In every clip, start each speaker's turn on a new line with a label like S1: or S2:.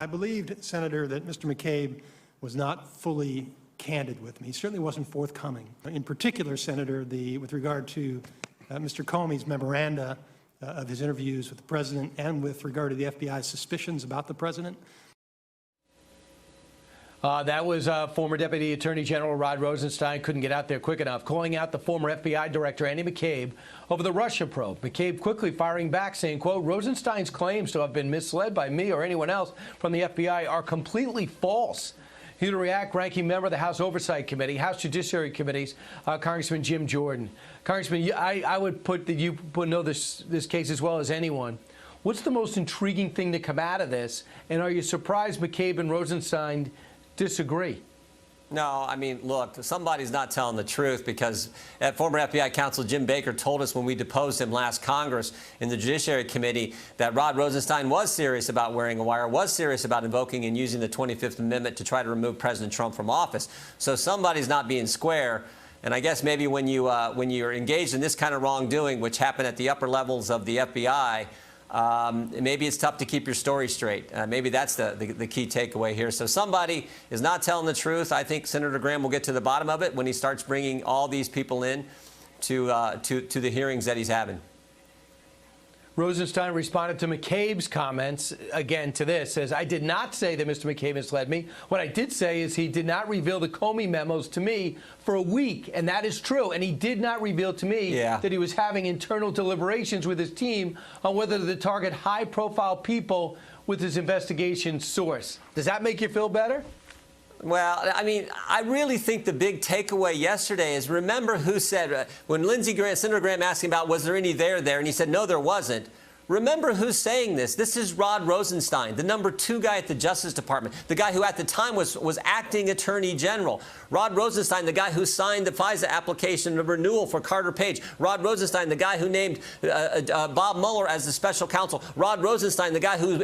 S1: I believed, Senator, that Mr. McCabe was not fully candid with me. He certainly wasn't forthcoming. In particular, Senator, with regard to Mr. Comey's memoranda of his interviews with the president and with regard to the FBI's suspicions about the president.
S2: That was former Deputy Attorney General Rod Rosenstein. Couldn't get out there quick enough, calling out the former FBI Director Andy McCabe over the Russia probe. McCabe quickly firing back, saying, quote, "Rosenstein's claims to have been misled by me or anyone else from the FBI are completely false." Here to react, ranking member of the House Oversight Committee, House Judiciary Committees, Congressman Jim Jordan. Congressman, I would put that you know this case as well as anyone. What's the most intriguing thing to come out of this? And are you surprised McCabe and Rosenstein disagree?
S3: No, I mean, look, somebody's not telling the truth, because former FBI counsel Jim Baker told us when we deposed him last Congress in the Judiciary Committee that Rod Rosenstein was serious about wearing a wire, was serious about invoking and using the 25th Amendment to try to remove President Trump from office. So somebody's not being square. And I guess maybe when you're engaged in this kind of wrongdoing, which happened at the upper levels of the FBI, maybe it's tough to keep your story straight. Maybe that's the key takeaway here. So somebody is not telling the truth. I think Senator Graham will get to the bottom of it when he starts bringing all these people in to the hearings that he's having.
S2: Rosenstein responded to McCabe's comments, again, to this, says, "I did not say that Mr. McCabe misled me. What I did say is he did not reveal the Comey memos to me for a week," and that is true. And he did not reveal to me that he was having internal deliberations with his team on whether to target high-profile people with his investigation source. Does that make you feel better?
S3: Well, I mean, I really think the big takeaway yesterday is, remember who said, when Senator Graham asked him about was there any there, and he said, no, there wasn't. Remember who's saying this. This is Rod Rosenstein, the #2 guy at the Justice Department, the guy who at the time was acting Attorney General. Rod Rosenstein, the guy who signed the FISA application of renewal for Carter Page. Rod Rosenstein, the guy who named Bob Mueller as the special counsel. Rod Rosenstein, the guy who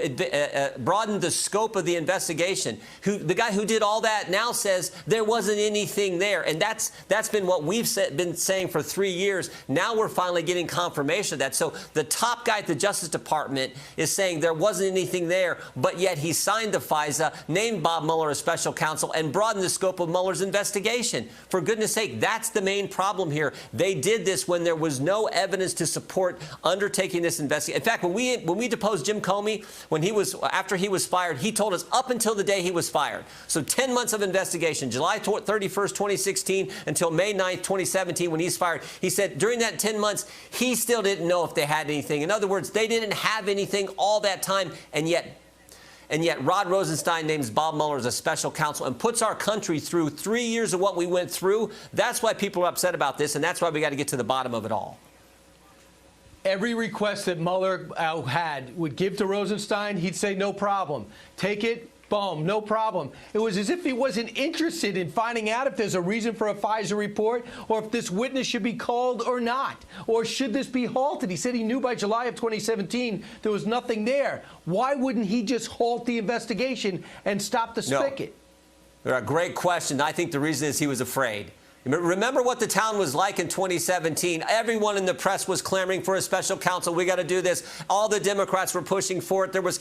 S3: broadened the scope of the investigation. The guy who did all that now says there wasn't anything there. And that's been what we've been saying for 3 years. Now we're finally getting confirmation of that. So the top guy at the Justice Department is saying there wasn't anything there, but yet he signed the FISA, named Bob Mueller as special counsel, and broadened the scope of Mueller's investigation. For goodness sake, that's the main problem here. They did this when there was no evidence to support undertaking this investigation. In fact, when we deposed Jim Comey, after he was fired, he told us up until the day he was fired. So 10 months of investigation, July 31st, 2016 until May 9th, 2017, when he's fired. He said during that 10 months, he still didn't know if they had anything. In other words, they didn't have anything all that time, and yet Rod Rosenstein names Bob Mueller as a special counsel and puts our country through 3 years of what we went through. That's why people are upset about this, and that's why we got to get to the bottom of it all.
S2: Every request that Mueller had would give to Rosenstein, he'd say, no problem. Take it. Boom, no problem. It was as if he wasn't interested in finding out if there's a reason for a FISA report or if this witness should be called or not, or should this be halted. He said he knew by July of 2017 there was nothing there. Why wouldn't he just halt the investigation and stop the spigot?
S3: No. Great question. I think the reason is he was afraid. Remember what the town was like in 2017. Everyone in the press was clamoring for a special counsel. We got to do this. All the Democrats were pushing for it. There was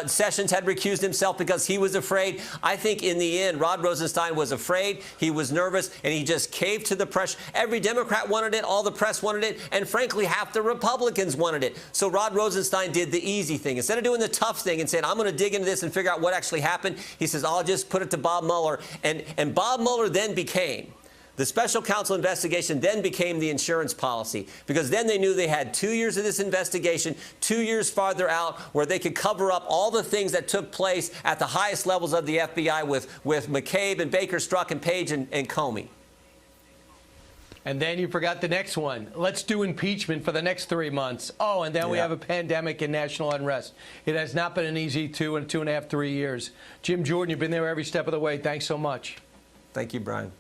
S3: Sessions had recused himself because he was afraid. I think in the end, Rod Rosenstein was afraid. He was nervous, and he just caved to the pressure. Every Democrat wanted it. All the press wanted it. And frankly, half the Republicans wanted it. So Rod Rosenstein did the easy thing. Instead of doing the tough thing and saying, I'm going to dig into this and figure out what actually happened, he says, I'll just put it to Bob Mueller. And Bob Mueller then became the special counsel investigation, then became the insurance policy, because then they knew they had 2 years of this investigation, 2 years farther out, where they could cover up all the things that took place at the highest levels of the FBI with McCabe and Baker, Strzok and Page and Comey.
S2: And then you forgot the next one. Let's do impeachment for the next 3 months. Oh, and then we have a pandemic and national unrest. It has not been an easy 2.5, 3 years. Jim Jordan, you've been there every step of the way. Thanks so much.
S3: Thank you, Brian.